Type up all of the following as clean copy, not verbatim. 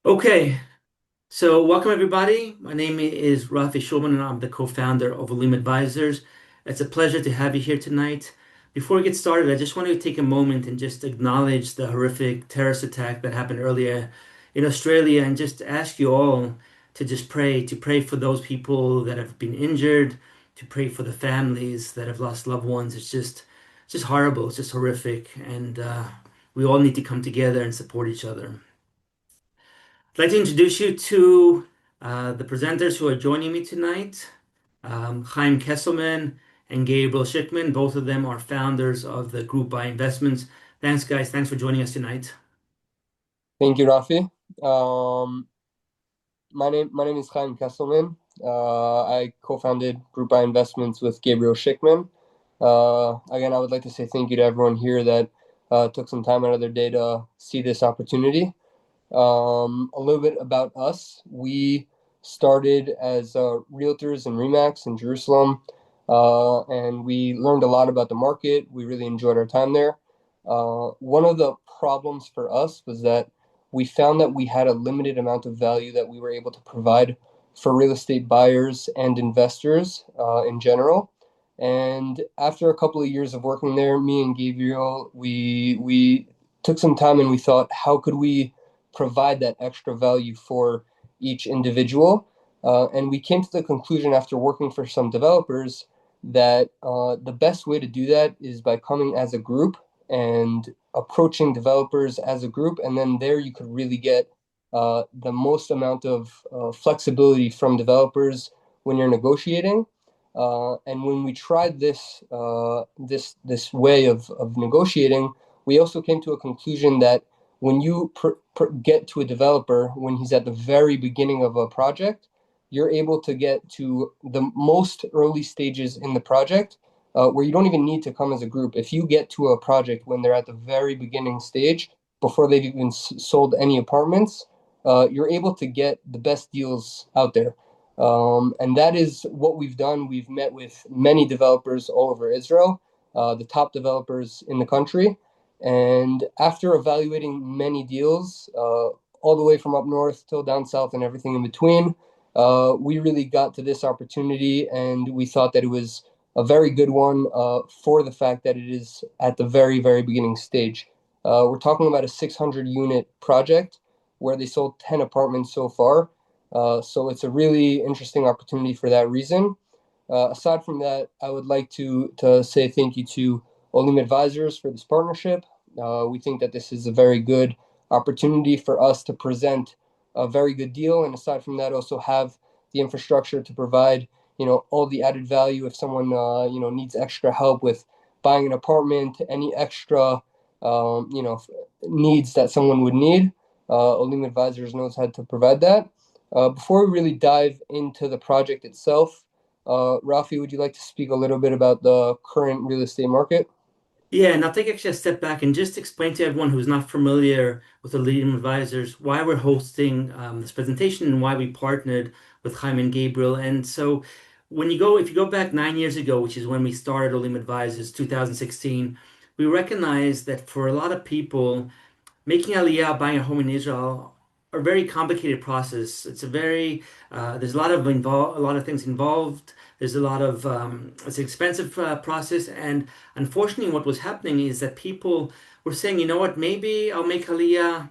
Okay, so welcome everybody. My name is Rafi Shulman and I'm the co-founder of Olim Advisors. It's a pleasure to have you here tonight. Before we get started, I just want to take a moment and just acknowledge the horrific terrorist attack that happened earlier in Australia and just ask you all to just pray, to pray for those people that have been injured, to pray for the families that have lost loved ones. It's just horrible. It's just horrific, and we all need to come together and support each other. I'd like to introduce you to the presenters who are joining me tonight. Chaim Kesselman and Gabriel Schickman. Both of them are founders of the GroupBuy Investments. Thanks, guys. Thanks for joining us tonight. Thank you, Rafi. Um, my name is Chaim Kesselman. I co-founded GroupBuy Investments with Gabriel Schickman. Again, I would like to say thank you to everyone here that took some time out of their day to see this opportunity. A little bit about us. We started as realtors in Remax in Jerusalem, and we learned a lot about the market. We really enjoyed our time there. One of the problems for us was that we found that we had a limited amount of value that we were able to provide for real estate buyers and investors in general. And after a couple of years of working there, me and Gabriel, we took some time and we thought, how could we provide that extra value for each individual? And we came to the conclusion after working for some developers that the best way to do that is by coming as a group and approaching developers as a group, and then there you could really get the most amount of flexibility from developers when you're negotiating. And when we tried this way of negotiating, we also came to a conclusion that when you get to a developer when he's at the very beginning of a project, you're able to get to the most early stages in the project where you don't even need to come as a group. If you get to a project when they're at the very beginning stage, before they've even sold any apartments, you're able to get the best deals out there. And that is what we've done. We've met with many developers all over Israel, the top developers in the country. And after evaluating many deals, all the way from up north till down south and everything in between, we really got to this opportunity and we thought that it was a very good one for the fact that it is at the very, very beginning stage. We're talking about a 600 unit project where they sold 10 apartments so far. So it's a really interesting opportunity for that reason. Aside from that, I would like to say thank you to Olim Advisors for this partnership. We think that this is a very good opportunity for us to present a very good deal. And aside from that, also have the infrastructure to provide all the added value if someone needs extra help with buying an apartment, any extra needs that someone would need. Olim Advisors knows how to provide that. Before we really dive into the project itself, Rafi, would you like to speak a little bit about the current real estate market? Yeah, and I'll take actually a step back and just explain to everyone who's not familiar with the Leading Advisors why we're hosting this presentation and why we partnered with Chaim and Gabriel. And so if you go back 9 years ago, which is when we started Olim Advisors, 2016, we recognized that for a lot of people, making Aliyah, buying a home in Israel, are a very complicated process. It's a very there's a lot of things involved. There's a lot of it's an expensive process, and unfortunately, what was happening is that people were saying, you know what, maybe I'll make Aliyah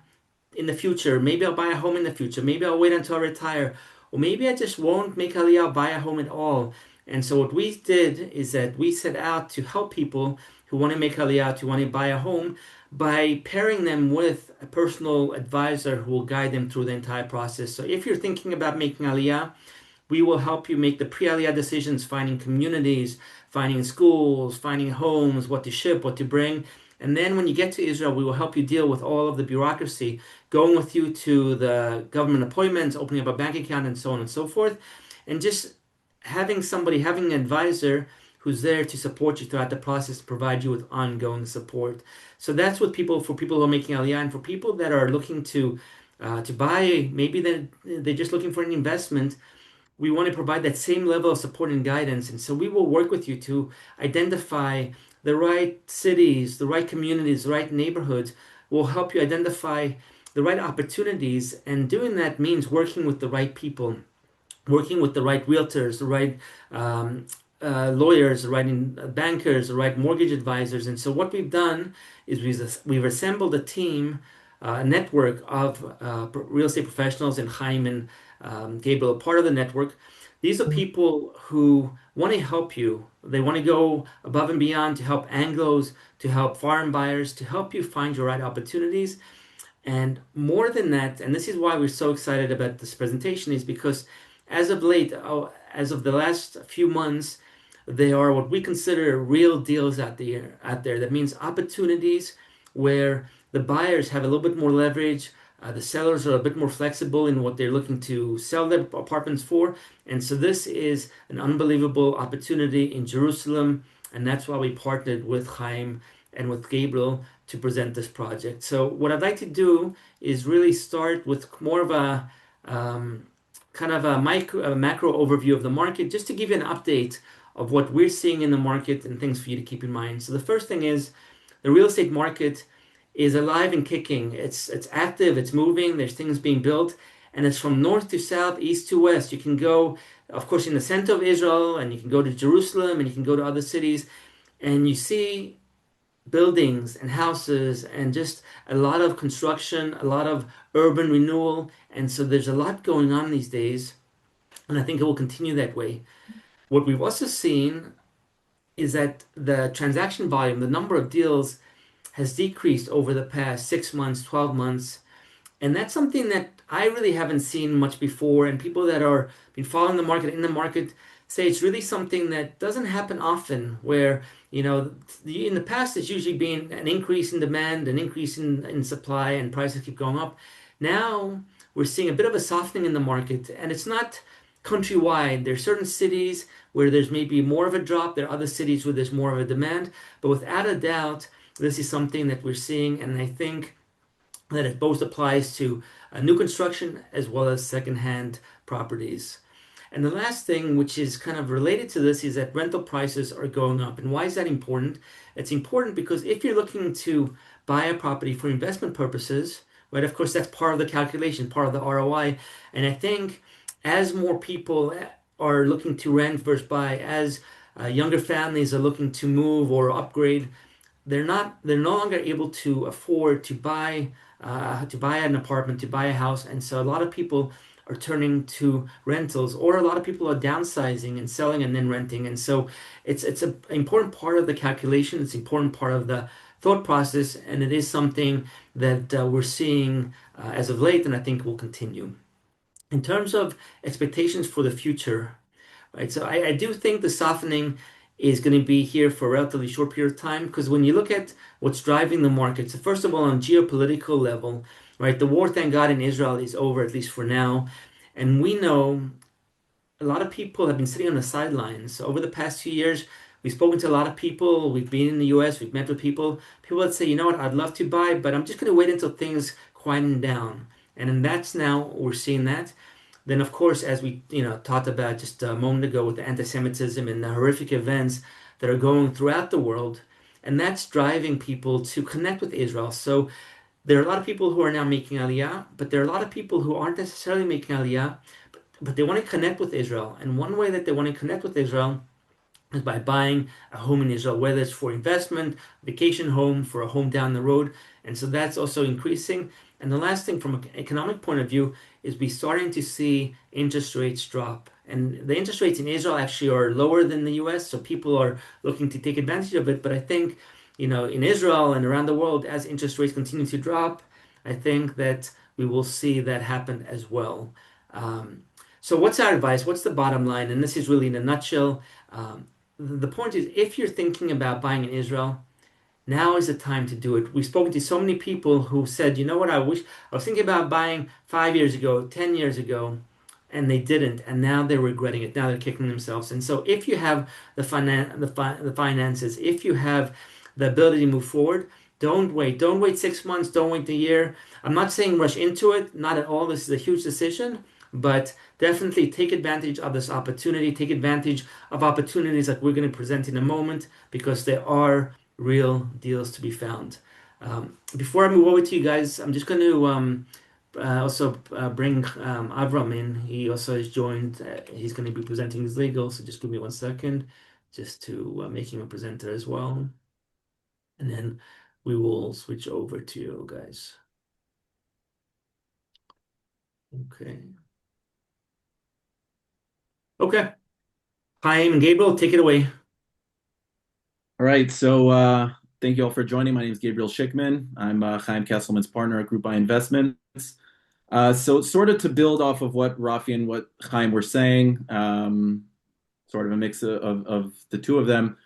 in the future. Maybe I'll buy a home in the future. Maybe I'll wait until I retire, or maybe I just won't make Aliyah, buy a home at all. And so what we did is that we set out to help people who want to make Aliyah, who want to buy a home, by pairing them with a personal advisor who will guide them through the entire process. So if you're thinking about making Aliyah, we will help you make the pre-Aliyah decisions, finding communities, finding schools, finding homes, what to ship, what to bring. And then when you get to Israel, we will help you deal with all of the bureaucracy, going with you to the government appointments, opening up a bank account, and so on and so forth. And just having an advisor who's there to support you throughout the process, to provide you with ongoing support. So that's what for people who are making Aliyah, and for people that are looking to buy, maybe they're just looking for an investment. We want to provide that same level of support and guidance. And so we will work with you to identify the right cities, the right communities, the right neighborhoods. We'll help you identify the right opportunities. And doing that means working with the right people, working with the right realtors, the right um, lawyers, the right bankers, the right mortgage advisors. And so what we've done is we've assembled a team, a network of real estate professionals, and Chaim and Gabriel, part of the network. These are people who want to help you. They want to go above and beyond to help Anglos, to help foreign buyers, to help you find your right opportunities. And more than that, and this is why we're so excited about this presentation, is because as of late, as of the last few months, there are what we consider real deals out there. That means opportunities where the buyers have a little bit more leverage. The sellers are a bit more flexible in what they're looking to sell their apartments for. And so this is an unbelievable opportunity in Jerusalem. And that's why we partnered with Chaim and with Gabriel to present this project. So what I'd like to do is really start with more of a kind of a macro overview of the market, just to give you an update of what we're seeing in the market and things for you to keep in mind. So the first thing is the real estate market is alive and kicking. It's active, it's moving, there's things being built, and it's from north to south, east to west. You can go, of course, in the center of Israel, and you can go to Jerusalem, and you can go to other cities, and you see buildings and houses and just a lot of construction, a lot of urban renewal. And so there's a lot going on these days, and I think it will continue that way. What we've also seen is that the transaction volume, the number of deals, has decreased over the past 6 months, 12 months. And that's something that I really haven't seen much before. And people that are been following the market, in the market, say it's really something that doesn't happen often, where, in the past it's usually been an increase in demand, an increase in supply, and prices keep going up. Now we're seeing a bit of a softening in the market, and it's not countrywide. There are certain cities where there's maybe more of a drop. There are other cities where there's more of a demand. But without a doubt, this is something that we're seeing, and I think that it both applies to new construction as well as secondhand properties. And the last thing, which is kind of related to this, is that rental prices are going up. And why is that important? It's important because if you're looking to buy a property for investment purposes, right, of course, that's part of the calculation, part of the ROI. And I think as more people are looking to rent versus buy, as younger families are looking to move or upgrade, they're no longer able to afford to buy an apartment, to buy a house. And so a lot of people are turning to rentals, or a lot of people are downsizing and selling and then renting. And so it's an important part of the calculation. It's an important part of the thought process, and it is something that we're seeing as of late, and I think will continue. In terms of expectations for the future, right? So I do think the softening is going to be here for a relatively short period of time, because when you look at what's driving the market, so first of all, on geopolitical level, right, the war, thank God, in Israel is over, at least for now. And we know a lot of people have been sitting on the sidelines. So over the past few years, we've spoken to a lot of people. We've been in the US, we've met with people that say, you know what, I'd love to buy, but I'm just going to wait until things quieten down. And that's now, we're seeing that. Then, of course, as we talked about just a moment ago with the anti-Semitism and the horrific events that are going throughout the world, and that's driving people to connect with Israel. So there are a lot of people who are now making Aliyah, but there are a lot of people who aren't necessarily making Aliyah, but they want to connect with Israel. And one way that they want to connect with Israel is by buying a home in Israel, whether it's for investment, vacation home, for a home down the road. And so that's also increasing. And the last thing from an economic point of view is we're starting to see interest rates drop. And the interest rates in Israel actually are lower than the US, so people are looking to take advantage of it. But I think, in Israel and around the world, as interest rates continue to drop, I think that we will see that happen as well. So what's our advice? What's the bottom line? And this is really in a nutshell. The point is, if you're thinking about buying in Israel, now is the time to do it. We've spoken to so many people who said, you know what, I was thinking about buying 5 years ago, 10 years ago, and they didn't, and now they're regretting it. Now they're kicking themselves. And so if you have the finances, if you have the ability to move forward, don't wait. Don't wait 6 months. Don't wait a year. I'm not saying rush into it. Not at all. This is a huge decision, but definitely take advantage of this opportunity. Take advantage of opportunities like we're going to present in a moment, because there are real deals to be found. Before I move over to you guys, I'm just going to also bring Avram in. He also has joined. He's going to be presenting his legal, so just give me 1 second just to make him a presenter as well. And then we will switch over to you guys. Okay. Okay. Chaim and Gabriel, take it away. All right, thank you all for joining. My name is Gabriel Schickman. I'm Chaim Kesselman's partner at GroupBuy Investments. So sort of to build off of what Rafi and what Chaim were saying, sort of a mix of the two of them.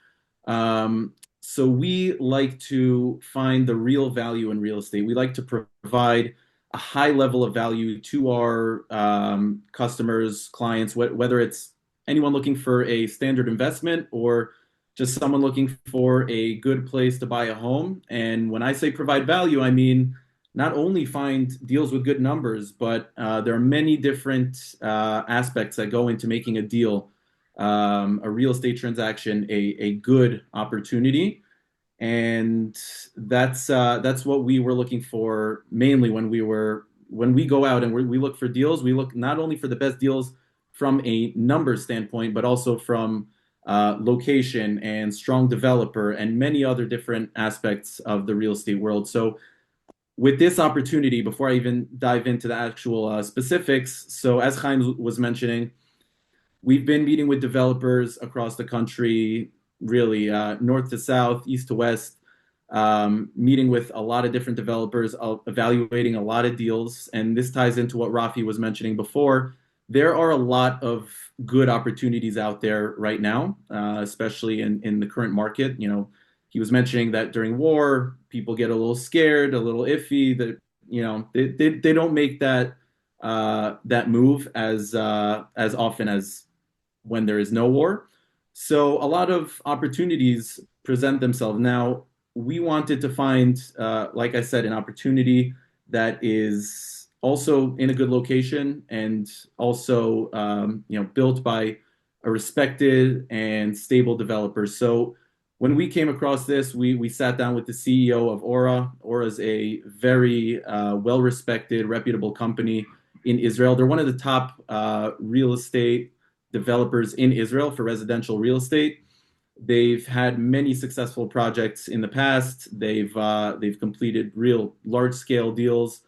So we like to find the real value in real estate. We like to provide a high level of value to our customers, clients, whether it's anyone looking for a standard investment or just someone looking for a good place to buy a home. And when I say provide value, I mean not only find deals with good numbers, but there are many different aspects that go into making a deal, a real estate transaction, a good opportunity. And that's what we were looking for mainly when we go out and we look for deals. We look not only for the best deals from a number standpoint, but also from location and strong developer and many other different aspects of the real estate world. So with this opportunity, before I even dive into the actual specifics, so as Chaim was mentioning, we've been meeting with developers across the country, really north to south, east to west, meeting with a lot of different developers, evaluating a lot of deals. And this ties into what Rafi was mentioning before. There are a lot of good opportunities out there right now, especially in the current market. He was mentioning that during war, people get a little scared, a little iffy. That they don't make that move as often as when there is no war. So a lot of opportunities present themselves. Now, we wanted to find, like I said, an opportunity that is also in a good location and also, built by a respected and stable developer. So when we came across this, we sat down with the CEO of Aura. Aura is a very well-respected, reputable company in Israel. They're one of the top real estate developers in Israel for residential real estate. They've had many successful projects in the past. They've completed real large scale deals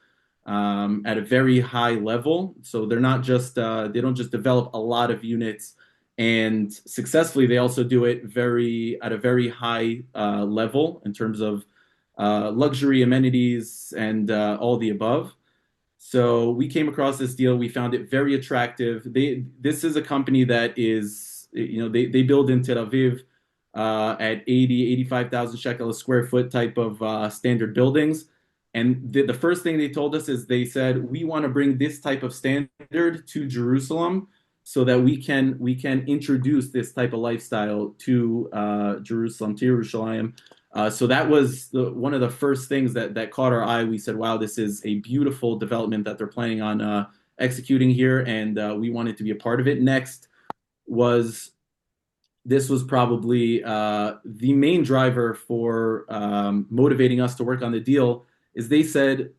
at a very high level. So they're not just they don't just develop a lot of units and successfully. They also do it at a very high level in terms of luxury amenities and all the above. So we came across this deal. We found it very attractive. This is a company that is, they build in Tel Aviv at 85,000 shekel a square foot type of standard buildings. And the first thing they told us is they said, we want to bring this type of standard to Jerusalem so that we can introduce this type of lifestyle to Jerusalem, to Yerushalayim. So that was one of the first things that caught our eye. We said, wow, this is a beautiful development that they're planning on executing here, and we wanted to be a part of it. Next was this was probably the main driver for motivating us to work on the deal is they said,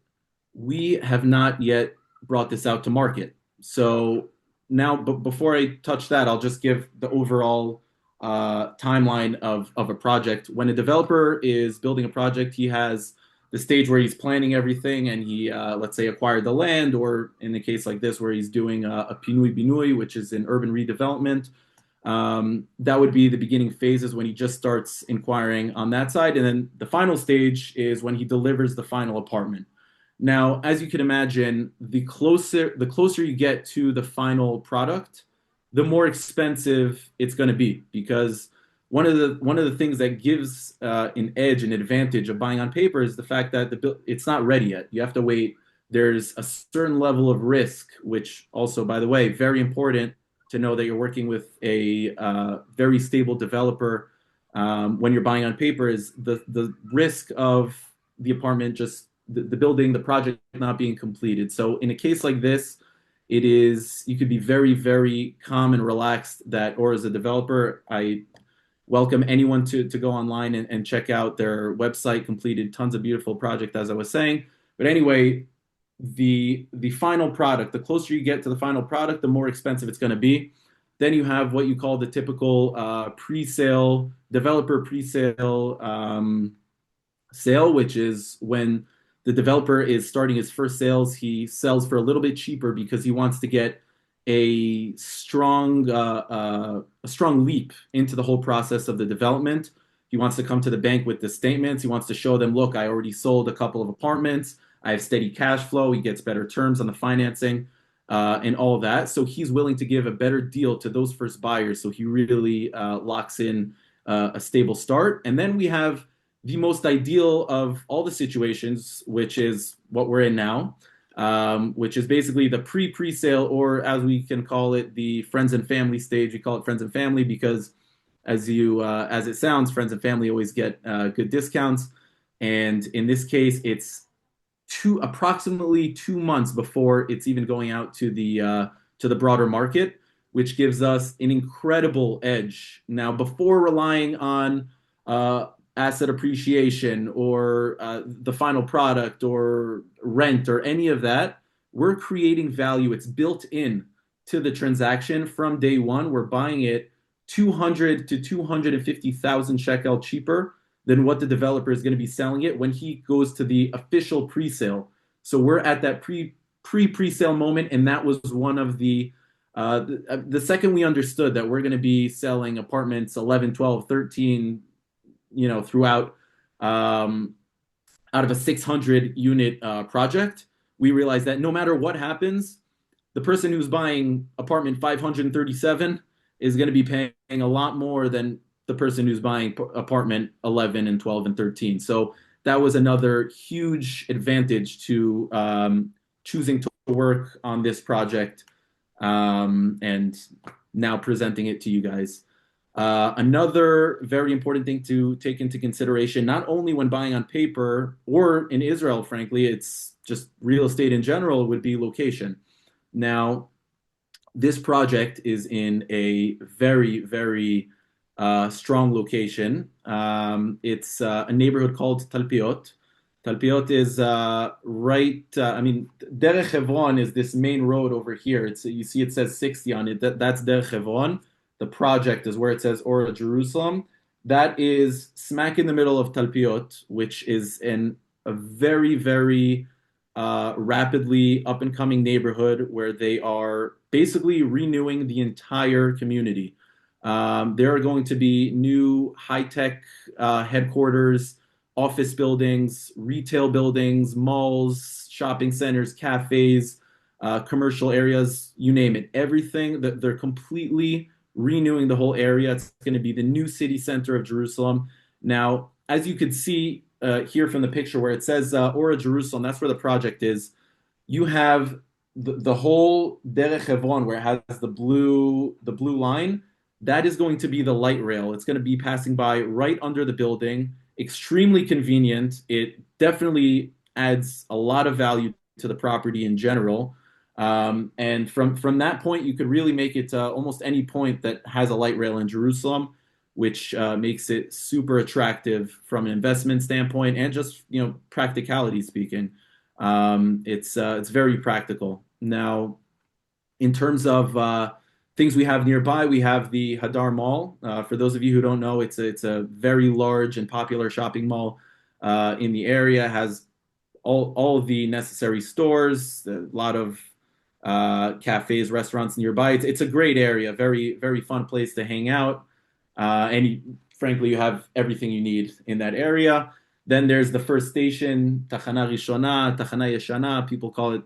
we have not yet brought this out to market. So now, but before I touch that, I'll just give the overall timeline of a project. When a developer is building a project, he has the stage where he's planning everything and he, let's say, acquired the land, or in a case like this, where he's doing a pinui binui, which is an urban redevelopment. That would be the beginning phases when he just starts inquiring on that side. And then the final stage is when he delivers the final apartment. Now, as you can imagine, the closer you get to the final product, the more expensive it's going to be, because one of the things that gives an edge, an advantage of buying on paper is the fact that it's not ready yet. You have to wait. There's a certain level of risk, which also, by the way, very important to know that you're working with a very stable developer when you're buying on paper, is the risk of the apartment, just the building, the project not being completed. So in a case like this, you could be very, very calm and relaxed that, or as a developer, welcome anyone to go online and check out their website. Completed tons of beautiful project, as I was saying. But anyway, the final product, the closer you get to the final product, the more expensive it's going to be. Then you have what you call the typical pre-sale, developer pre-sale sale, which is when the developer is starting his first sales. He sells for a little bit cheaper because he wants to get a strong leap into the whole process of the development. He wants to come to the bank with the statements. He wants to show them, look, I already sold a couple of apartments. I have steady cash flow. He gets better terms on the financing and all of that. So he's willing to give a better deal to those first buyers. So he really locks in a stable start. And then we have the most ideal of all the situations, which is what we're in now, which is basically the pre-sale, or as we can call it, the friends and family stage. We call it friends and family because, as it sounds, friends and family always get good discounts. And in this case, it's approximately 2 months before it's even going out to the broader market, which gives us an incredible edge. Now, before relying on asset appreciation or the final product or rent or any of that, we're creating value. It's built in to the transaction from day one. We're buying it 200 to 250,000 shekel cheaper than what the developer is going to be selling it when he goes to the official pre-sale. So we're at that pre-sale moment, and that was one of the second we understood that we're going to be selling apartments 11, 12, 13, throughout out of a 600 unit project, we realized that no matter what happens, the person who's buying apartment 537 is going to be paying a lot more than the person who's buying apartment 11 and 12 and 13. So that was another huge advantage to choosing to work on this project and now presenting it to you guys. Another very important thing to take into consideration, not only when buying on paper or in Israel, frankly, it's just real estate in general, would be location. Now, this project is in a very, very strong location. It's a neighborhood called Talpiot. Talpiot is right. Derech Hebron is this main road over here. You see it says 60 on it. That's Derech Hebron. The project is where it says Ora Jerusalem. That is smack in the middle of Talpiot, which is a very, very rapidly up and coming neighborhood where they are basically renewing the entire community. There are going to be new high-tech headquarters, office buildings, retail buildings, malls, shopping centers, cafes, commercial areas, you name it. Everything that they're completely renewing the whole area. It's going to be the new city center of Jerusalem. Now, as you could see here from the picture where it says Ora Jerusalem, that's where the project is. You have the whole Derech Hebron where it has the blue line. That is going to be the light rail. It's going to be passing by right under the building. Extremely convenient. It definitely adds a lot of value to the property in general. And from that point, you could really make it almost any point that has a light rail in Jerusalem, which makes it super attractive from an investment standpoint and just practicality speaking. It's very practical. Now, in terms of things we have nearby, we have the Hadar Mall. For those of you who don't know, it's a very large and popular shopping mall in the area. It has all of the necessary stores, a lot of cafes, restaurants nearby. It's a great area, very, very fun place to hang out. Frankly, you have everything you need in that area. Then there's the first station, Tachana Rishona, Tachana Yeshana. People call it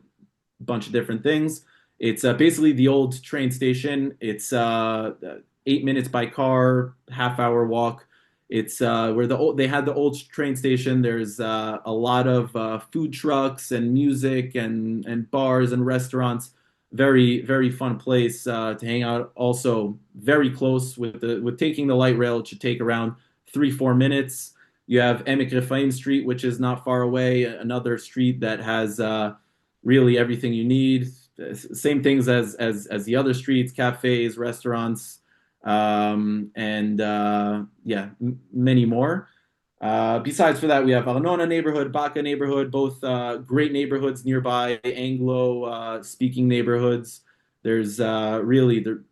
a bunch of different things. It's basically the old train station. It's 8 minutes by car, half-hour walk. It's where they had the old train station. There's a lot of food trucks and music and bars and restaurants. Very, very fun place to hang out. Also, very close with taking the light rail. It should take around 3-4 minutes. You have Emek Refaim Street, which is not far away. Another street that has really everything you need. Same things as the other streets, cafes, restaurants. and yeah, many more. Besides for that, we have Arnona neighborhood, Baca neighborhood, both great neighborhoods nearby, Anglo speaking neighborhoods. There's really they're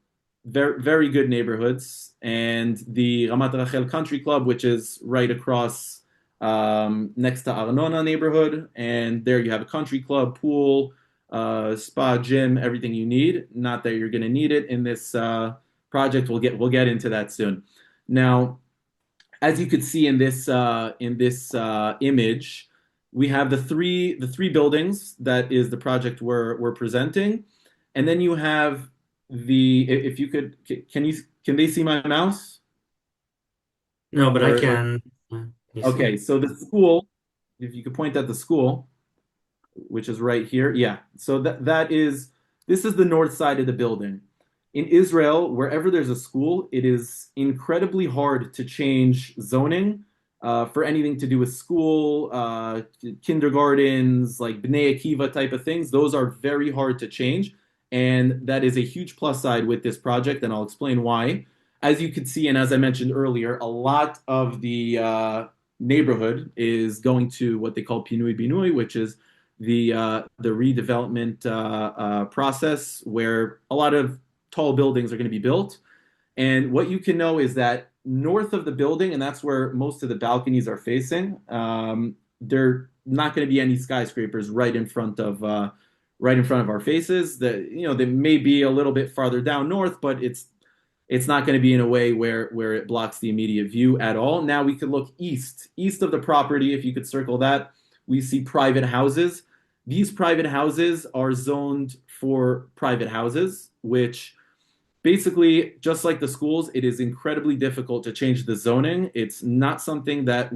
very very good neighborhoods, and the Ramat Rachel Country Club, which is right across next to Arnona neighborhood, and there you have a country club, pool, spa, gym, everything you need. Not that you're going to need it in this project. We'll get into that soon. Now, as you could see in this image, we have the three buildings that is the project we're presenting, and then you have if you could can they see my mouse No, but I or can. You see. okay, so the school, if you could point at the school, which is right here. Yeah. So this is the north side of the building. In Israel, wherever there's a school, it is incredibly hard to change zoning for anything to do with school, kindergartens, like Bnei Akiva type of things. Those are very hard to change. And that is a huge plus side with this project, and I'll explain why. As you could see, and as I mentioned earlier, a lot of the neighborhood is going to what they call Pinui Binui, which is the redevelopment process where a lot of tall buildings are going to be built. And what you can know is that north of the building, and that's where most of the balconies are facing, there are not going to be any skyscrapers right in front of our faces. They may be a little bit farther down north, but it's not going to be in a way where it blocks the immediate view at all. Now we could look east of the property. If you could circle that, we see private houses. These private houses are zoned for private houses, which basically, just like the schools, it is incredibly difficult to change the zoning. It's not something that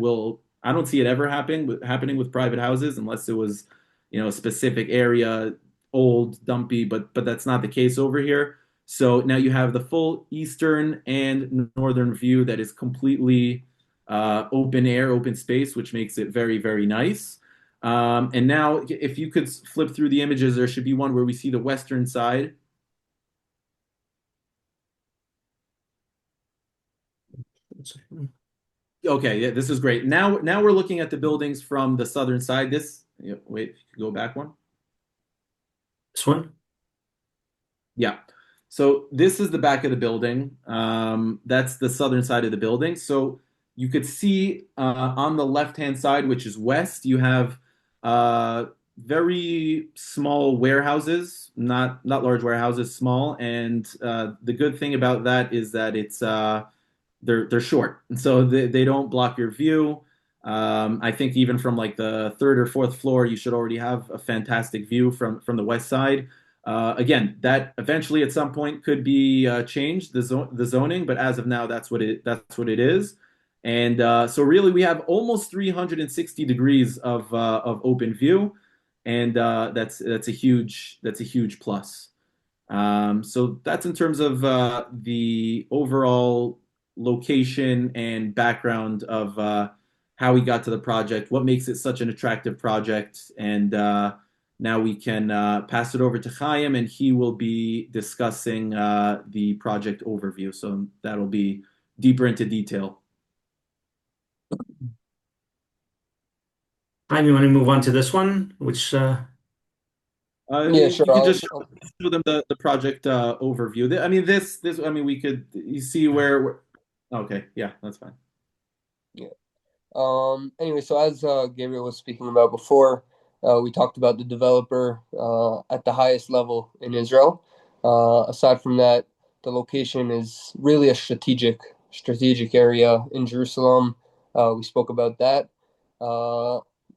I don't see it ever happening with private houses unless it was, a specific area, old, dumpy, but that's not the case over here. So now you have the full eastern and northern view that is completely open air, open space, which makes it very, very nice. And now, if you could flip through the images, there should be one where we see the western side. Okay, yeah, this is great. Now we're looking at the buildings from the southern side. Wait, go back one. This one? Yeah. So this is the back of the building. That's the southern side of the building. So you could see on the left-hand side, which is west, you have very small warehouses, not large warehouses, small. And the good thing about that is that they're short, and so they don't block your view. I think even from like the third or fourth floor, you should already have a fantastic view from the west side. Again, that eventually at some point could be changed, the zoning, but as of now, that's what it is. And so really, we have almost 360 degrees of open view, and that's a huge plus. So that's in terms of the overall location and background of how we got to the project, what makes it such an attractive project, and now we can pass it over to Chaim, and he will be discussing the project overview. So that'll be deeper into detail. Chaim, you want to move on to this one, which Yeah, sure. You could just show them the project overview. I mean, I mean, you see where, okay, yeah, that's fine. Yeah. Anyway, so as Gabriel was speaking about before, we talked about the developer at the highest level in Israel. Aside from that, the location is really a strategic area in Jerusalem. We spoke about that.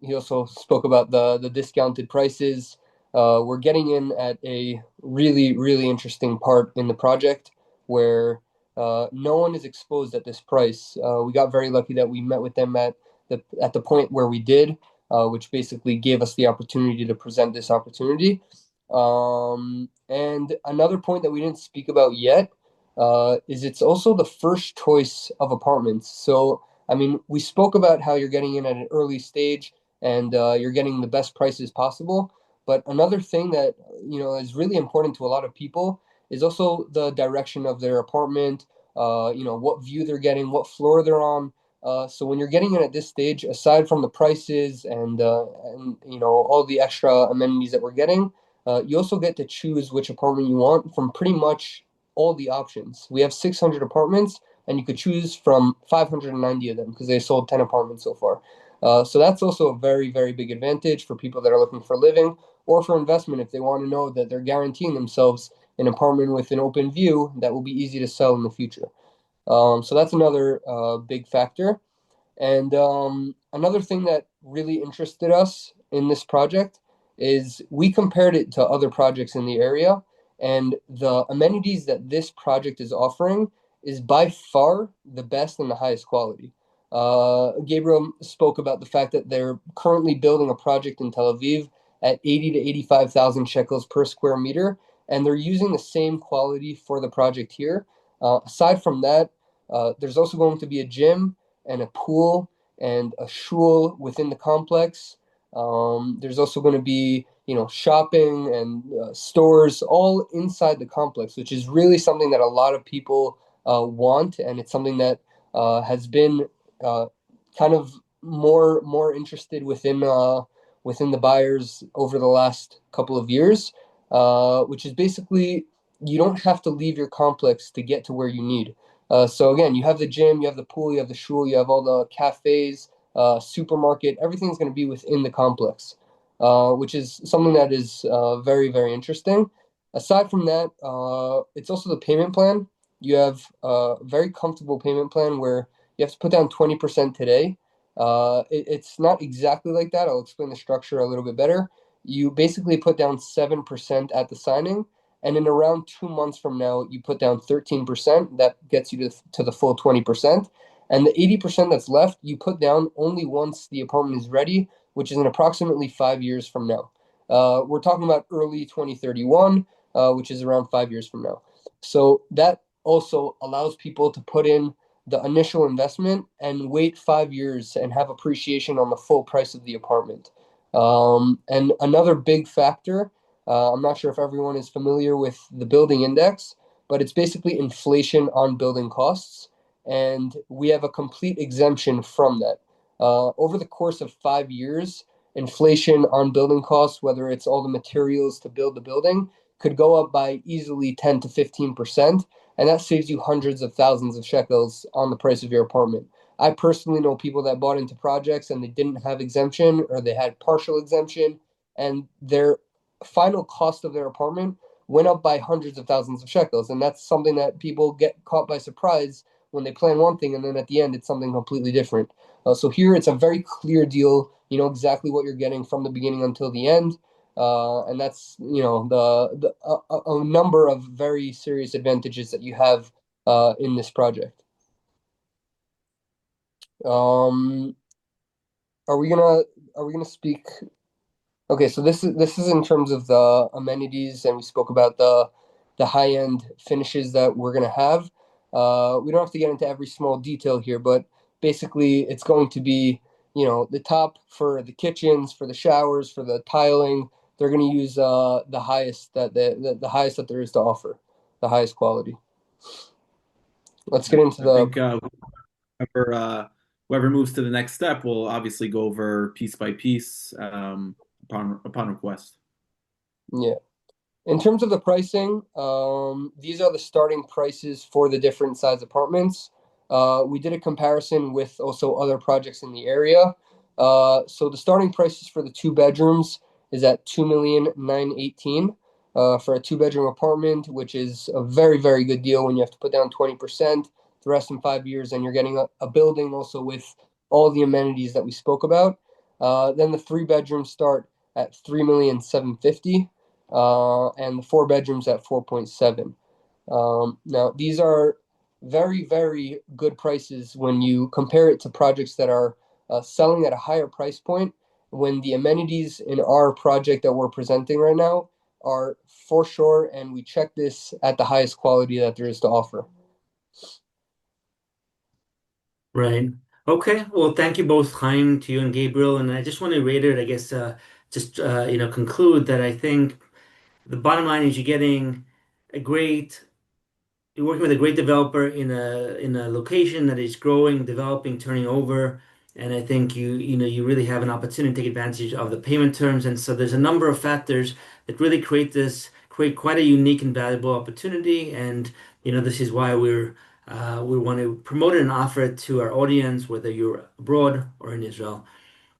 He also spoke about the discounted prices. We're getting in at a really, really interesting part in the project where no one is exposed at this price. We got very lucky that we met with them at the point where we did, which basically gave us the opportunity to present this opportunity. And another point that we didn't speak about yet is it's also the first choice of apartments. So, I mean, we spoke about how you're getting in at an early stage and you're getting the best prices possible. But another thing that is really important to a lot of people is also the direction of their apartment, what view they're getting, what floor they're on. So when you're getting in at this stage, aside from the prices and all the extra amenities that we're getting, you also get to choose which apartment you want from pretty much all the options. We have 600 apartments, and you could choose from 590 of them because they sold 10 apartments so far. So that's also a very, very big advantage for people that are looking for living or for investment if they want to know that they're guaranteeing themselves an apartment with an open view that will be easy to sell in the future. So that's another big factor. And another thing that really interested us in this project is we compared it to other projects in the area, and the amenities that this project is offering is by far the best and the highest quality. Gabriel spoke about the fact that they're currently building a project in Tel Aviv at 80 to 85,000 shekels per square meter, and they're using the same quality for the project here. Aside from that, there's also going to be a gym and a pool and a shul within the complex. There's also going to be, shopping and stores all inside the complex, which is really something that a lot of people want, and it's something that has been uh, kind of more interested within the buyers over the last couple of years, which is basically you don't have to leave your complex to get to where you need. So again, you have the gym, you have the pool, you have the shul, you have all the cafes, supermarket. Everything's going to be within the complex, which is something that is very, very interesting. Aside from that, it's also the payment plan. You have a very comfortable payment plan where you have to put down 20% today. It's not exactly like that. I'll explain the structure a little bit better. You basically put down 7% at the signing, and in around 2 months from now, you put down 13%. That gets you to the full 20%. And the 80% that's left, you put down only once the apartment is ready, which is in approximately 5 years from now. We're talking about early 2031, which is around 5 years from now. So that also allows people to put in the initial investment and wait 5 years and have appreciation on the full price of the apartment. And another big factor, I'm not sure if everyone is familiar with the building index, but it's basically inflation on building costs. And we have a complete exemption from that. Over the course of 5 years, inflation on building costs, whether it's all the materials to build the building, could go up by easily 10 to 15%. And that saves you hundreds of thousands of shekels on the price of your apartment. I personally know people that bought into projects and they didn't have exemption or they had partial exemption, and their final cost of their apartment went up by hundreds of thousands of shekels. And that's something that people get caught by surprise when they plan one thing and then at the end it's something completely different. So here it's a very clear deal. You know exactly what you're getting from the beginning until the end. And that's a number of very serious advantages that you have in this project. Um, are we gonna speak? Okay, so this is in terms of the amenities, and we spoke about the high end finishes that we're gonna have. We don't have to get into every small detail here, but basically, it's going to be the top for the kitchens, for the showers, for the tiling. They're going to use the highest the highest that there is to offer, the highest quality. Let's get into I the think whoever moves to the next step will obviously go over piece by piece upon request. yeah. In terms of the pricing, these are the starting prices for the different size apartments. We did a comparison with also other projects in the area. So the starting prices for the two bedrooms is at 2,918,000 for a two-bedroom apartment, which is a very, very good deal when you have to put down 20%, the rest in 5 years, and you're getting a building also with all the amenities that we spoke about. Then the three bedrooms start at 3,750,000 and the four bedrooms at 4.7. Now, these are very, very good prices when you compare it to projects that are selling at a higher price point. When the amenities in our project that we're presenting right now are for sure, and we check this at the highest quality that there is to offer. Right. Okay. Well, thank you both, Chaim, to you and Gabriel. And I just want to reiterate, I guess, just conclude that I think the bottom line is you're getting a great you're working with a great developer in a location that is growing, developing, turning over, and I think you really have an opportunity to take advantage of the payment terms. And so there's a number of factors that really create quite a unique and valuable opportunity. And this is why we want to promote it and offer it to our audience, whether you're abroad or in Israel.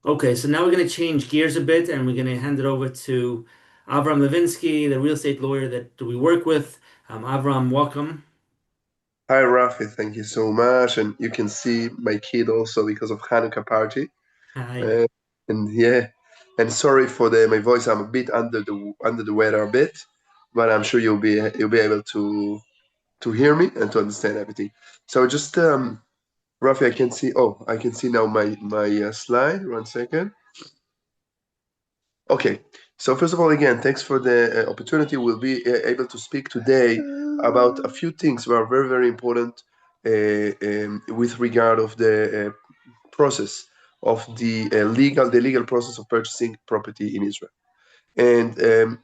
Okay, so now we're going to change gears a bit, and we're going to hand it over to Avram Levinsky, the real estate lawyer that we work with. Avram, welcome. Hi, Rafi. Thank you so much. And you can see my kid also because of Hanukkah party. Hi. Uh, and yeah, and sorry for the my voice. I'm a bit under the weather a bit, but I'm sure you'll be able to hear me and to understand everything. So just Rafi, I can see. Oh, I can see now my slide. 1 second. Okay. So first of all, again, thanks for the opportunity. We'll be able to speak today about a few things that are very, very important with regard of the process of the legal process of purchasing property in Israel. And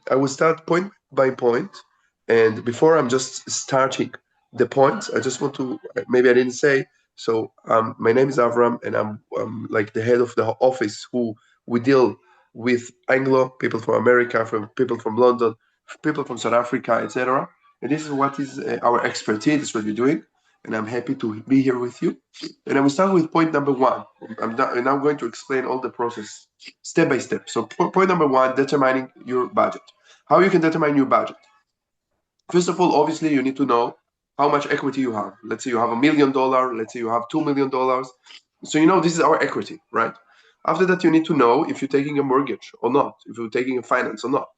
I will start point by point. And before I'm just starting the points, I just want to, maybe I didn't say, so my name is Avram, and I'm like the head of the office who we deal with Anglo, people from America, from people from London, people from South Africa, etc. And this is what is our expertise, this is what we're doing. And I'm happy to be here with you. And I will start with point number one. I'm now going to explain all the process step by step. So point number one, determining your budget. How you can determine your budget? First of all, obviously, you need to know how much equity you have. Let's say you have $1 million. Let's say you have $2 million. So this is our equity, right? After that, you need to know if you're taking a mortgage or not, if you're taking a finance or not.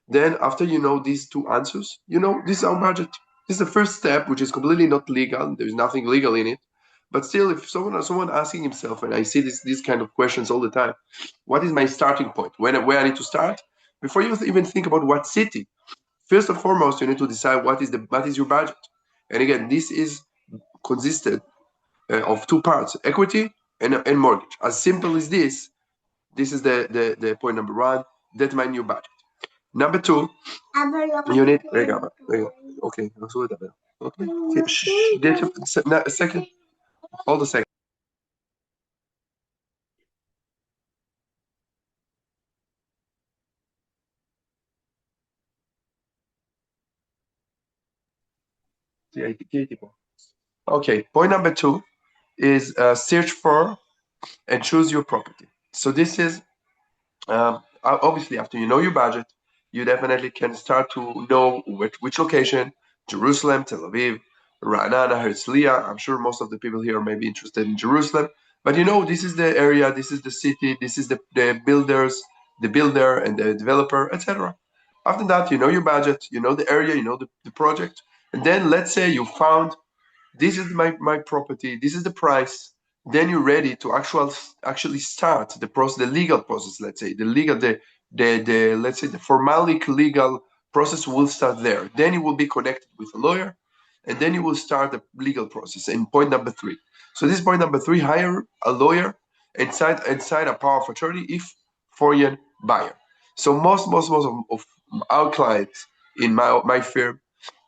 Then after you know these two answers, this is our budget. This is the first step, which is completely not legal. There's nothing legal in it. But still, if someone asking himself, and I see these kind of questions all the time, what is my starting point? Where I need to start? Before you even think about what city, first and foremost, you need to decide what is your budget. And again, this is consisted of two parts: equity and mortgage. As simple as this. This is the point number one. Determine your budget. Number two, you need. רגע. Okay, אסור לדבר. Okay. A second. Hold a second. Okay, point number two is search for and choose your property. So this is obviously after you know your budget, you definitely can start to know which location: Jerusalem, Tel Aviv, Ra'anana, Herzliya. I'm sure most of the people here may be interested in Jerusalem, but this is the area, this is the city, this is the builders, the builder and the developer, etc. After that, you know your budget, you know the area, you know the project, and then let's say you found this is my property, this is the price. Then you're ready to actually start the process, the legal process. Let's say let's say the formalic legal process will start there. Then you will be connected with a lawyer, and then you will start the legal process. In point number three. So this is point number three: hire a lawyer and sign a power of attorney if foreign buyer. So most of our clients in my firm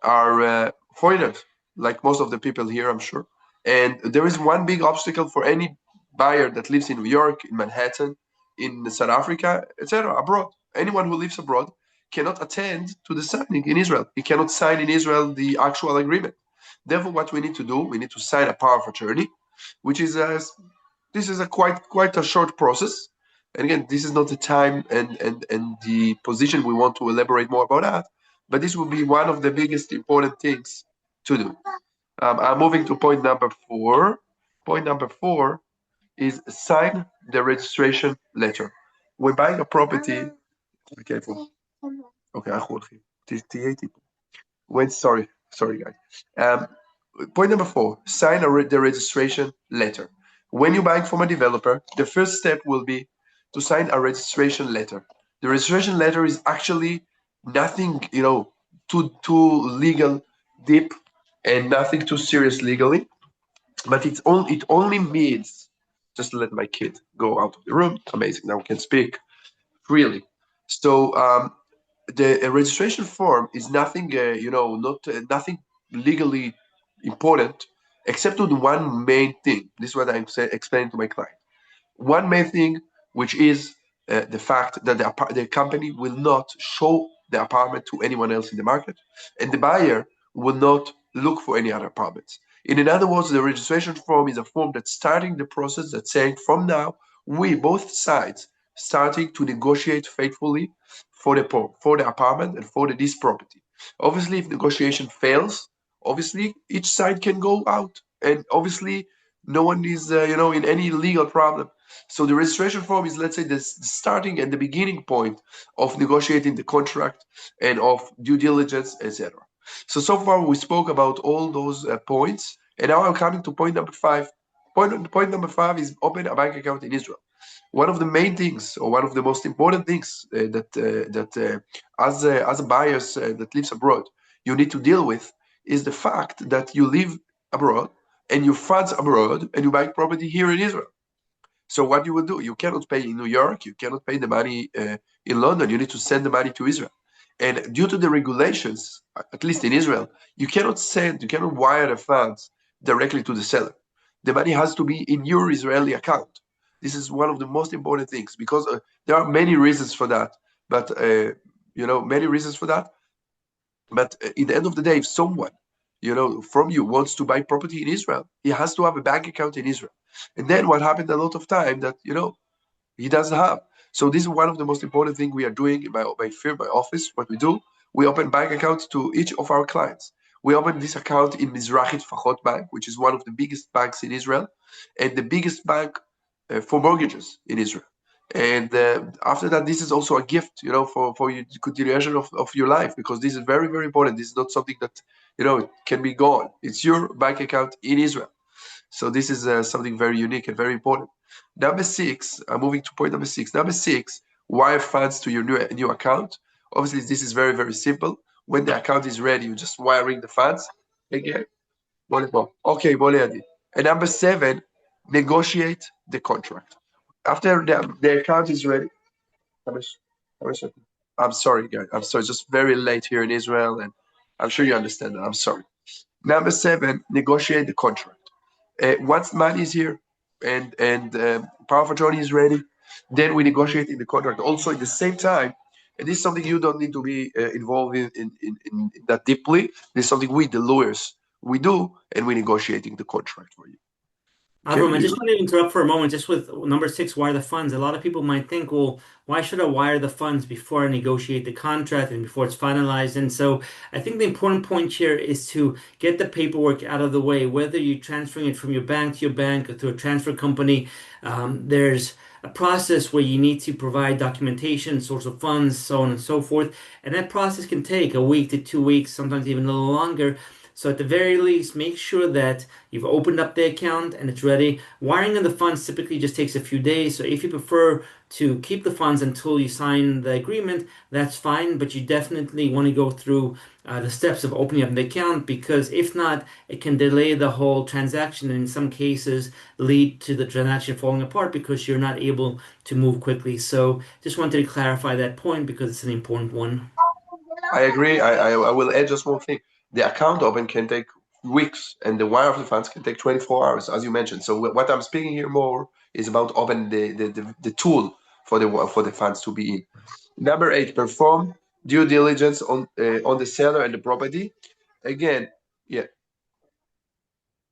are foreigners, like most of the people here, I'm sure. And there is one big obstacle for any buyer that lives in New York, in Manhattan, in South Africa, etc., abroad. Anyone who lives abroad cannot attend to the signing in Israel. He cannot sign in Israel the actual agreement. Therefore, what we need to do, we need to sign a power of attorney, which is this is a quite a short process. And again, this is not the time and the position we want to elaborate more about that. But this will be one of the biggest important things to do. I'm moving to point number four. Point number four is sign the registration letter. When buying a property, be careful. Okay, sorry, guys. Point number four, sign the registration letter. When you're buying from a developer, the first step will be to sign a registration letter. The registration letter is actually nothing, too legal deep and nothing too serious legally, but it only means, just to let my kid go out of the room. Amazing, now we can speak freely. So the registration form is nothing, nothing legally important, except to the one main thing. This is what I'm explaining to my client. One main thing, which is the fact that the company will not show the apartment to anyone else in the market, and the buyer will not look for any other apartments. In other words, the registration form is a form that's starting the process, that's saying from now, we, both sides, starting to negotiate faithfully for the apartment and for this property. Obviously, if negotiation fails, obviously each side can go out, and obviously no one is in any legal problem. So the registration form is, let's say, the starting and the beginning point of negotiating the contract and of due diligence, etc. So far we spoke about all those points, and now I'm coming to point number 5. Point number 5 is open a bank account in Israel. One of the main things, or one of the most important things that as a buyers that lives abroad, you need to deal with is the fact that you live abroad and your funds abroad and you buy property here in Israel. So what you will do, you cannot pay in New York, you cannot pay the money in London, you need to send the money to Israel. And due to the regulations, at least in Israel, you cannot wire the funds directly to the seller. The money has to be in your Israeli account. This is one of the most important things, because there are many reasons for that. But many reasons for that. But in the end of the day, if someone from you wants to buy property in Israel, he has to have a bank account in Israel. And then what happened a lot of time that he doesn't have. So this is one of the most important things we are doing in my firm, my office. What we do, we open bank accounts to each of our clients. We open this account in Mizrahi Tfachot Bank, which is one of the biggest banks in Israel, and the biggest bank for mortgages in Israel. And after that, this is also a gift, for your continuation of your life, because this is very, very important. This is not something that, can be gone. It's your bank account in Israel. So this is something very unique and very important. Number 6, I'm moving to point number 6. Number 6, wire funds to your new account. Obviously, this is very, very simple. When the account is ready, you're just wiring the funds. Again, okay, and number 7, negotiate the contract. After the account is ready, I'm sorry, guys. I'm sorry. Just very late here in Israel, and I'm sure you understand that. I'm sorry. Number 7, negotiate the contract. Once money is here and power of attorney is ready, then we negotiate in the contract. Also, at the same time, and this is something you don't need to be involved in that deeply. This is something we, the lawyers, we do, and we're negotiating the contract for you. Avram, I just want to interrupt for a moment, just with number 6, wire the funds. A lot of people might think, well, why should I wire the funds before I negotiate the contract and before it's finalized? And so I think the important point here is to get the paperwork out of the way, whether you're transferring it from your bank to your bank or to a transfer company. There's a process where you need to provide documentation, source of funds, so on and so forth. And that process can take a week to 2 weeks, sometimes even a little longer. So at the very least, make sure that you've opened up the account and it's ready. Wiring of the funds typically just takes a few days. So if you prefer to keep the funds until you sign the agreement, that's fine. But you definitely want to go through the steps of opening up the account, because if not, it can delay the whole transaction and in some cases lead to the transaction falling apart because you're not able to move quickly. So just wanted to clarify that point because it's an important one. I agree. I will add just one thing. The account open can take weeks, and the wire of the funds can take 24 hours, as you mentioned. So what I'm speaking here more is about open the tool for the funds to be in. Number 8, perform due diligence on the seller and the property. Again, yeah.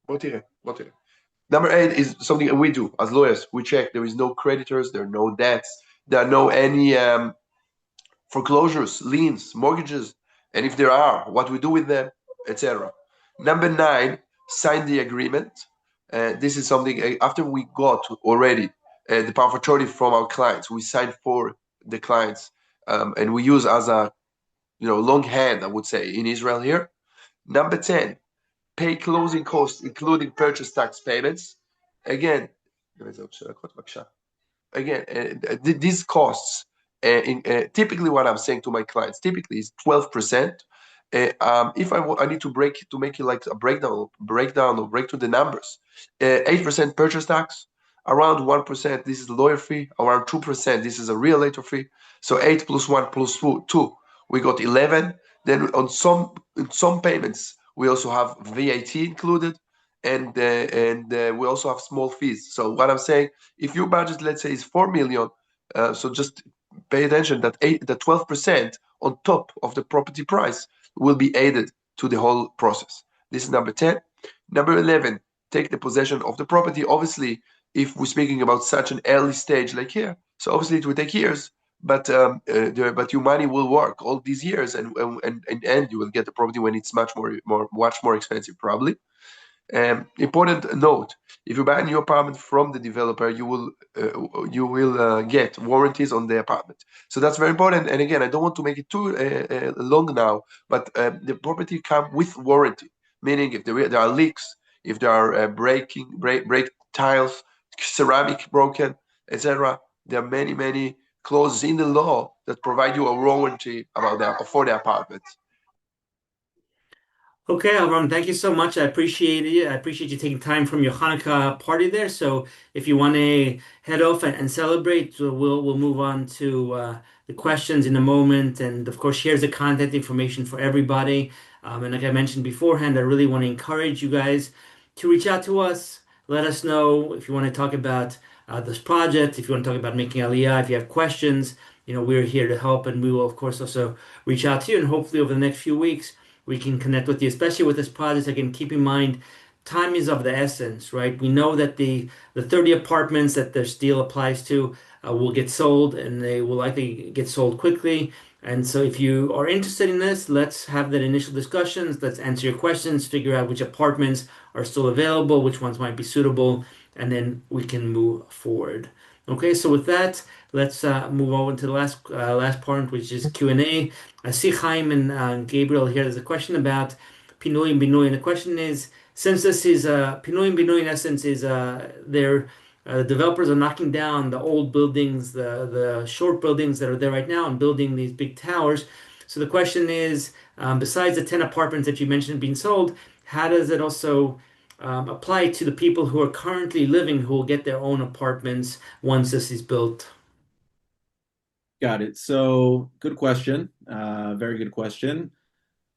Number 8 is something we do as lawyers. We check there is no creditors, there are no debts, there are no any foreclosures, liens, mortgages, and if there are, what we do with them, etc. Number 9, sign the agreement. This is something after we got already the power of attorney from our clients, we sign for the clients, and we use as a long hand, I would say, in Israel here. Number 10, pay closing costs, including purchase tax payments. Again, these costs. Typically, what I'm saying to my clients typically is 12%. If I need to make it like a breakdown or break to the numbers, 8% purchase tax, around 1%. This is lawyer fee. Around 2%. This is a realtor fee. So 8 plus 1 plus 2, we got 11. Then on some payments We also have VAT included, and we also have small fees. So what I'm saying, if your budget, let's say, is 4 million, so just pay attention that the 12% on top of the property price will be added to the whole process. This is number 10. Number 11, take the possession of the property. Obviously, if we're speaking about such an early stage like here, so obviously it will take years, but your money will work all these years, and you will get the property when it's much more expensive, probably. Important note: if you buy a new apartment from the developer, you will get warranties on the apartment. So that's very important. And again, I don't want to make it too long now, but the property come with warranty, meaning if there are leaks, if there are break tiles, ceramic broken, etc. There are many clauses in the law that provide you a warranty for the apartment. Okay, Avram, thank you so much. I appreciate it. I appreciate you taking time from your Hanukkah party there. So if you want to head off and celebrate, we'll move on to the questions in a moment. And of course, here's the contact information for everybody. And like I mentioned beforehand, I really want to encourage you guys to reach out to us. Let us know if you want to talk about this project, if you want to talk about making Aliyah, if you have questions, we're here to help. And we will, of course, also reach out to you. And hopefully over the next few weeks, we can connect with you, especially with this project. Again, keep in mind, time is of the essence, right? We know that the 30 apartments that this deal applies to will get sold, and they will likely get sold quickly. And so if you are interested in this, let's have that initial discussions. Let's answer your questions, figure out which apartments are still available, which ones might be suitable, and then we can move forward. Okay, so with that, let's move on to the last part, which is Q&A. I see Chaim and Gabriel here. There's a question about Pinoi and Binoi, and the question is, since this is Pinoi and Binoi in essence is their developers are knocking down the old buildings, the short buildings that are there right now, and building these big towers. So the question is, besides the 10 apartments that you mentioned being sold, how does it also apply to the people who are currently living, who will get their own apartments once this is built? Got it. So good question. Very good question.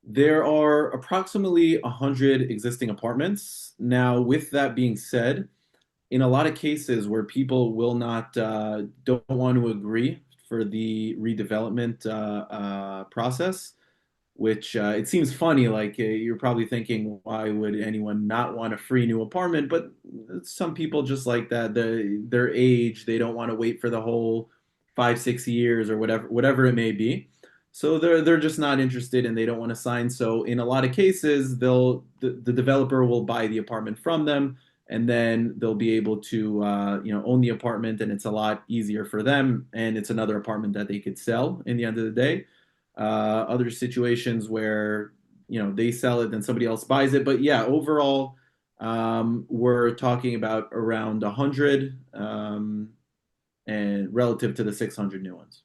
There are approximately 100 existing apartments. Now, with that being said, in a lot of cases where people will not don't want to agree for the redevelopment process, which it seems funny, like you're probably thinking, why would anyone not want a free new apartment? But some people just like that. Their age, they don't want to wait for the whole 5, 6 years or whatever it may be. So they're just not interested and they don't want to sign. So in a lot of cases, the developer will buy the apartment from them, and then they'll be able to own the apartment, and it's a lot easier for them, and it's another apartment that they could sell in the end of the day. Other situations where they sell it, then somebody else buys it. But yeah, overall, we're talking about around 100, and relative to the 600 new ones.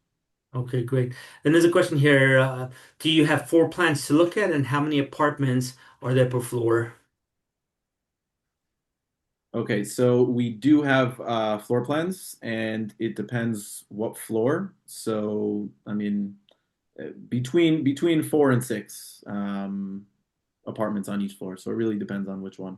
Okay, great. Then there's a question here. Do you have floor plans to look at, and how many apartments are there per floor? Okay, so we do have floor plans, and it depends what floor. So I mean, between 4 and 6 apartments on each floor. So it really depends on which one.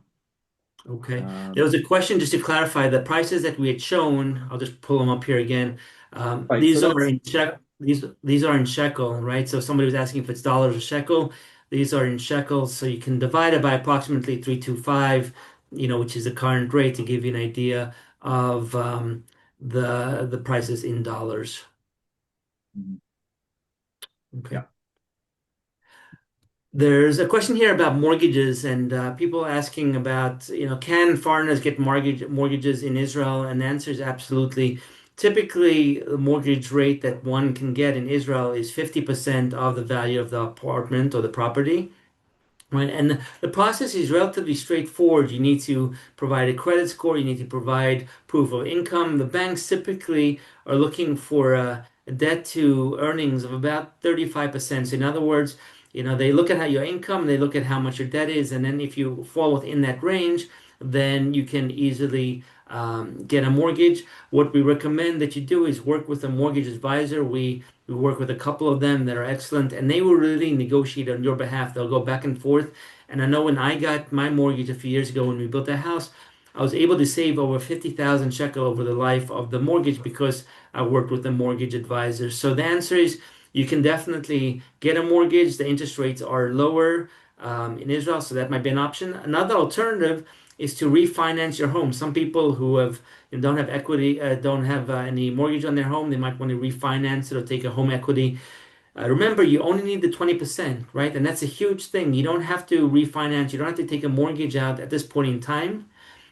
Okay. There Um, was a question just to clarify the prices that we had shown. I'll just pull them up here again. right. So These are that's in these are in shekel, right? So if somebody was asking if it's dollars or shekel. These are in shekels, so you can divide it by approximately 325, which is the current rate to give you an idea of the prices in dollars. Okay. yeah. There's a question here about mortgages and people asking about, can foreigners get mortgages in Israel? And the answer is absolutely. Typically, the mortgage rate that one can get in Israel is 50% of the value of the apartment or the property. Right, and the process is relatively straightforward. You need to provide a credit score, you need to provide proof of income. The banks typically are looking for a debt to earnings of about 35%. So in other words, they look at how your income, they look at how much your debt is, and then if you fall within that range, then you can easily get a mortgage. What we recommend that you do is work with a mortgage advisor. We work with a couple of them that are excellent, and they will really negotiate on your behalf. They'll go back and forth. And I know when I got my mortgage a few years ago when we built that house, I was able to save over 50,000 shekel over the life of the mortgage because I worked with a mortgage advisor. So the answer is you can definitely get a mortgage. The interest rates are lower in Israel, so that might be an option. Another alternative is to refinance your home. Some people who don't have equity, don't have any mortgage on their home, they might want to refinance it or take a home equity. Remember, you only need the 20%, right? And that's a huge thing. You don't have to refinance. You don't have to take a mortgage out at this point in time.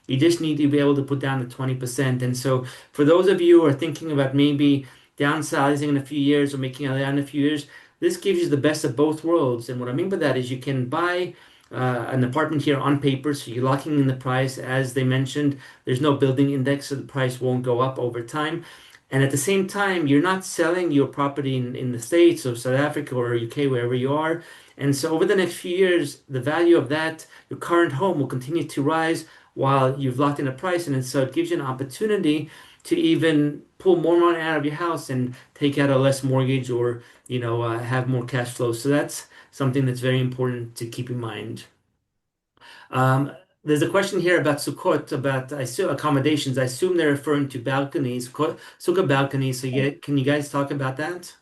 You just need to be able to put down the 20%. And so for those of you who are thinking about maybe downsizing in a few years or making a lot in a few years, this gives you the best of both worlds. And what I mean by that is you can buy an apartment here on paper, so you're locking in the price. As they mentioned, there's no building index, so the price won't go up over time. And at the same time, you're not selling your property in the States or South Africa or UK, wherever you are. And so over the next few years, the value of that, your current home will continue to rise while you've locked in a price. And so it gives you an opportunity to even pull more money out of your house and take out a less mortgage or, have more cash flow. So that's something that's very important to keep in mind. Um, there's a question here about Sukkot, about I assume accommodations. I assume they're referring to balconies, Sukkah balconies. So can you guys talk about that?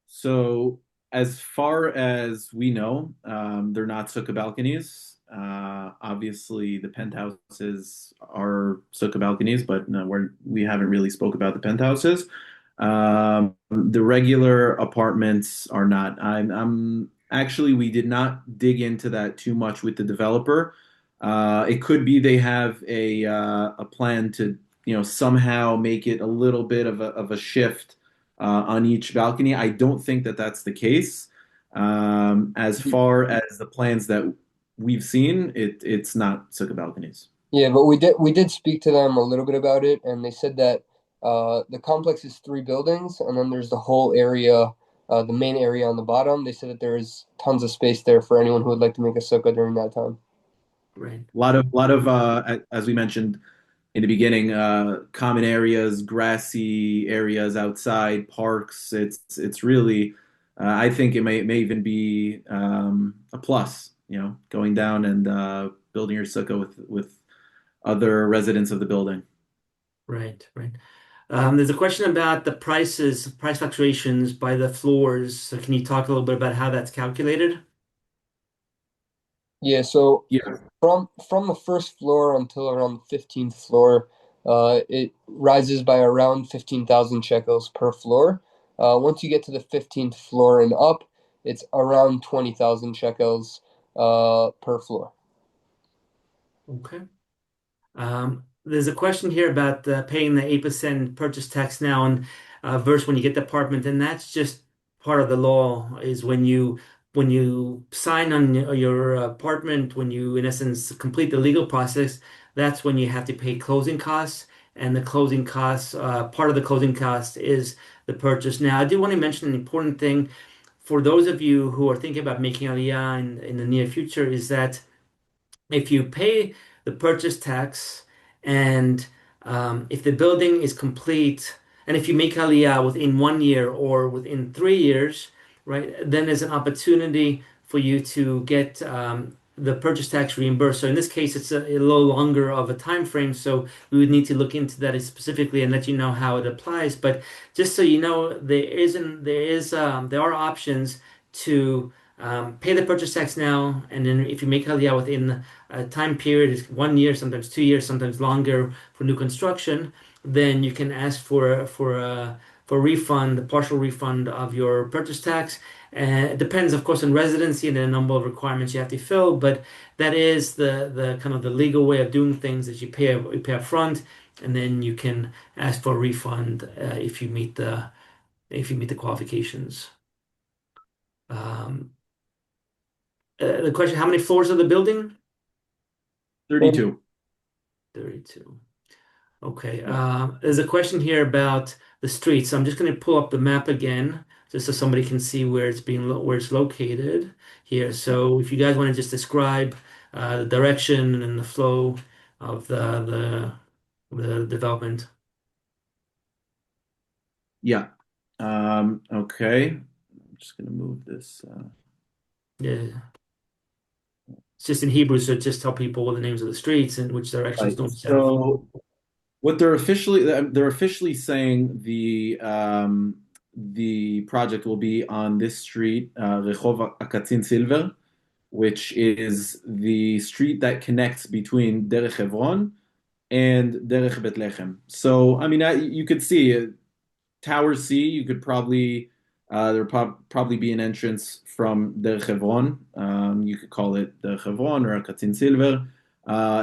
So as far as we know, they're not sukkah balconies. Obviously, the penthouses are sukkah balconies, but no, we haven't really spoke about the penthouses. The regular apartments are not. I'm actually we did not dig into that too much with the developer. It could be they have a plan to somehow make it a little bit of a shift on each balcony. I don't think that that's the case. As far as the plans that we've seen, it's not sukkah balconies. Yeah, but we did speak to them a little bit about it, and they said that the complex is three buildings, and then there's the whole area, the main area on the bottom. They said that there is tons of space there for anyone who would like to make a sukkah during that time. Right. A lot of as we mentioned in the beginning, common areas, grassy areas outside, parks. It's really, I think it may even be a plus, going down and building your sukkah with other residents of the building. Right, right. There's a question about the price fluctuations by the floors. So can you talk a little bit about how that's calculated? Yeah, so Yeah. from the first floor until around the 15th floor, it rises by around 15,000 shekels per floor. Once you get to the 15th floor and up, it's around 20,000 shekels per floor. Okay. There's a question here about paying the 8% purchase tax now and versus when you get the apartment, and that's just part of the law. Is when you sign on your apartment, when you in essence complete the legal process, that's when you have to pay closing costs, and the closing costs, part of the closing cost is the purchase. Now, I do want to mention an important thing for those of you who are thinking about making Aliyah in the near future is that if you pay the purchase tax and if the building is complete and if you make Aliyah within 1 year or within 3 years, right, then there's an opportunity for you to get the purchase tax reimbursed. So in this case, it's a little longer of a time frame, so we would need to look into that specifically and let you know how it applies. But just so you know, there are options to pay the purchase tax now, and then if you make Aliyah within a time period is 1 year, sometimes 2 years, sometimes longer for new construction, then you can ask for refund, a partial refund of your purchase tax. And it depends, of course, on residency and the number of requirements you have to fill, but that is the kind of the legal way of doing things is you pay up front, and then you can ask for a refund if you meet the qualifications. Um, the question, how many floors of the building? 32. 32. Okay. There's a question here about the streets. So I'm just going to pull up the map again just so somebody can see where where it's located here. So if you guys want to just describe the direction and the flow of the development. Yeah. Okay. I'm just gonna move this. Yeah. It's just in Hebrew, so just tell people the names of the streets and which directions Right. north, south. So what they're officially saying the project will be on this street, Rehov Akatzin Silver, which is the street that connects between Derech Hebron and Derech Bethlehem. So I mean, you could see Tower C. You could probably probably be an entrance from Derech Hebron. You could call it Derech Hebron or Akatzin Silver.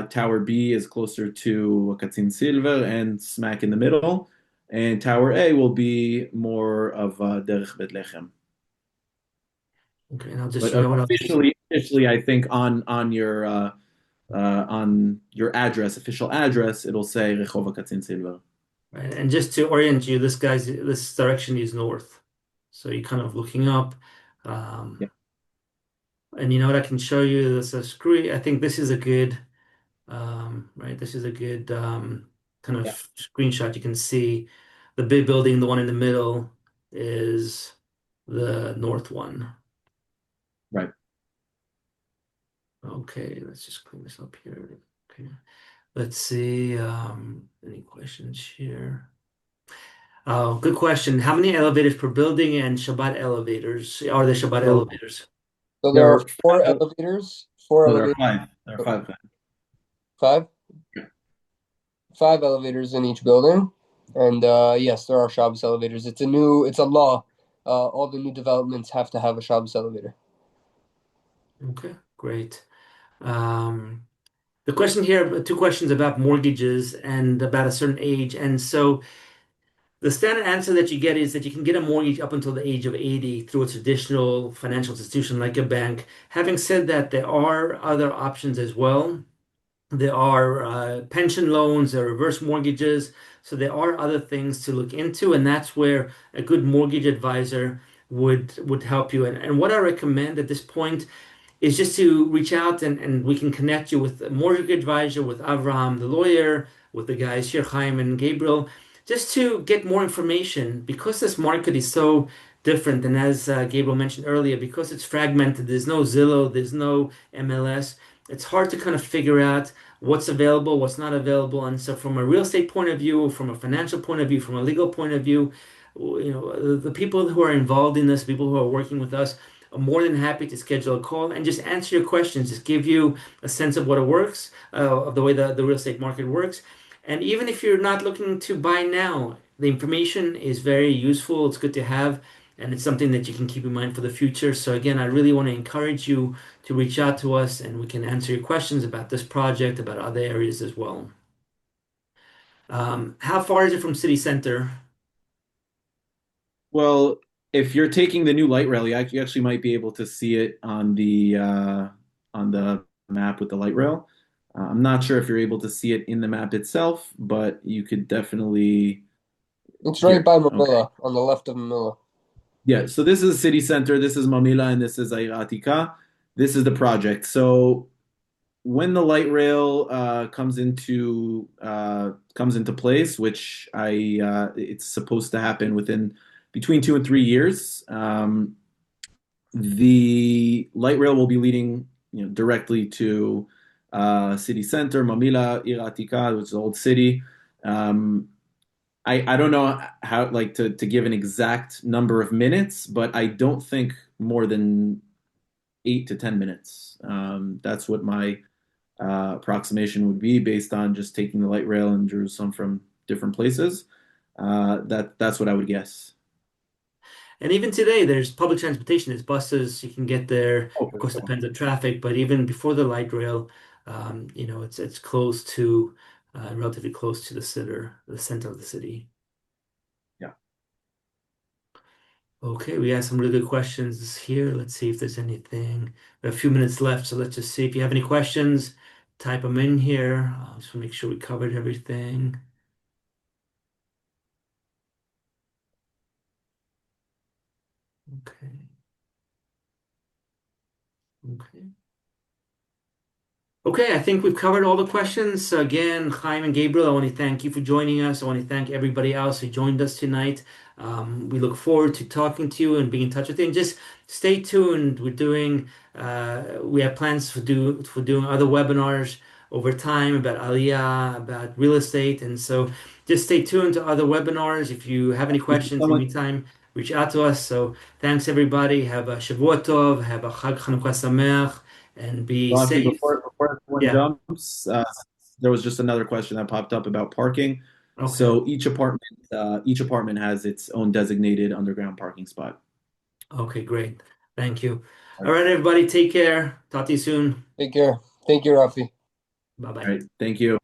Tower B is closer to Akatzin Silver and smack in the middle. And Tower A will be more of Derech Bethlehem. Okay, and I'll just, But you know what, I'll just, officially, I think on your address, official address, it'll say Rehov Akatzin Silver. right, and just to orient you, this direction is north. So you're kind of looking up. Yeah, Um, and you know what, I can show you this a screen. I think this is a good, right, this is a good kind of yeah, screenshot. You can see the big building, the one in the middle is the north one. right. Okay, let's just clean this up here. Okay. Let's see, any questions here? Oh, good question. How many elevators per building and Shabbat elevators? Are there Shabbat So elevators? So there there are are four five. elevators, four No, there are elevators, five. There are five. five, Yeah. five elevators in each building. And yes, there are Shabbos elevators. It's a law. All the new developments have to have a Shabbos elevator. Okay, great. Um, the question here, two questions about mortgages and about a certain age. And so the standard answer that you get is that you can get a mortgage up until the age of 80 through a traditional financial institution like a bank. Having said that, there are other options as well. There are pension loans, there are reverse mortgages. So there are other things to look into, and that's where a good mortgage advisor would help you. And what I recommend at this point is just to reach out and we can connect you with a mortgage advisor, with Avram, the lawyer, with the guys here, Chaim and Gabriel, just to get more information because this market is so different. And as Gabriel mentioned earlier, because it's fragmented, there's no Zillow, there's no MLS. It's hard to kind of figure out what's available, what's not available. And so, from a real estate point of view, from a financial point of view, from a legal point of view, you know, the people who are involved in this, people who are working with us, I'm more than happy to schedule a call and just answer your questions, just give you a sense of what it works, of the way the real estate market works. And even if you're not looking to buy now, the information is very useful. It's good to have, and it's something that you can keep in mind for the future. So again, I really want to encourage you to reach out to us and we can answer your questions about this project, about other areas as well. How far is it from city center? Well, if you're taking the new light rail, you actually might be able to see it on the map with the light rail. I'm not sure if you're able to see it in the map itself, but you could definitely It's right here. by Okay. Mamilla, on the left of Mamilla. Yeah, so this is city center, this is Mamila, and this is Air Atika. This is the project. So when the light rail comes into place, which I it's supposed to happen within between 2 and 3 years, the light rail will be leading directly to city center, Mamila, Iratika, which is the old city. Um, I don't know how like to give an exact number of minutes, but I don't think more than 8 to 10 minutes. That's what my approximation would be based on just taking the light rail in Jerusalem from different places. That's what I would guess. And even today, there's public transportation. There's buses. You can get there. Oh, Of for course, sure. depends on traffic, but even before the light rail, you know, it's close to, relatively close to the center of the city. Yeah. Okay, we have some really good questions here. Let's see if there's anything. We have a few minutes left, so let's just see if you have any questions. Type them in here. Just want to make sure we covered everything. Okay. Okay. Okay, I think we've covered all the questions. Again, Chaim and Gabriel, I want to thank you for joining us. I want to thank everybody else who joined us tonight. We look forward to talking to you and being in touch with you. And just stay tuned. We have plans for doing other webinars over time about Aliyah, about real estate. And so just stay tuned to other webinars. If you have any questions in the meantime, reach out to us. So thanks everybody. Have a Shavuot Tov, have a Chag Chanukah Sameach, and be Rafi, safe. before everyone Yeah. jumps, there was just another question that popped up about parking. Okay. So each apartment has its own designated underground parking spot. Okay, great. Thank you. All right, everybody, take care. Talk to you soon. Take care. Thank you, Rafi. Bye-bye. All right, thank you.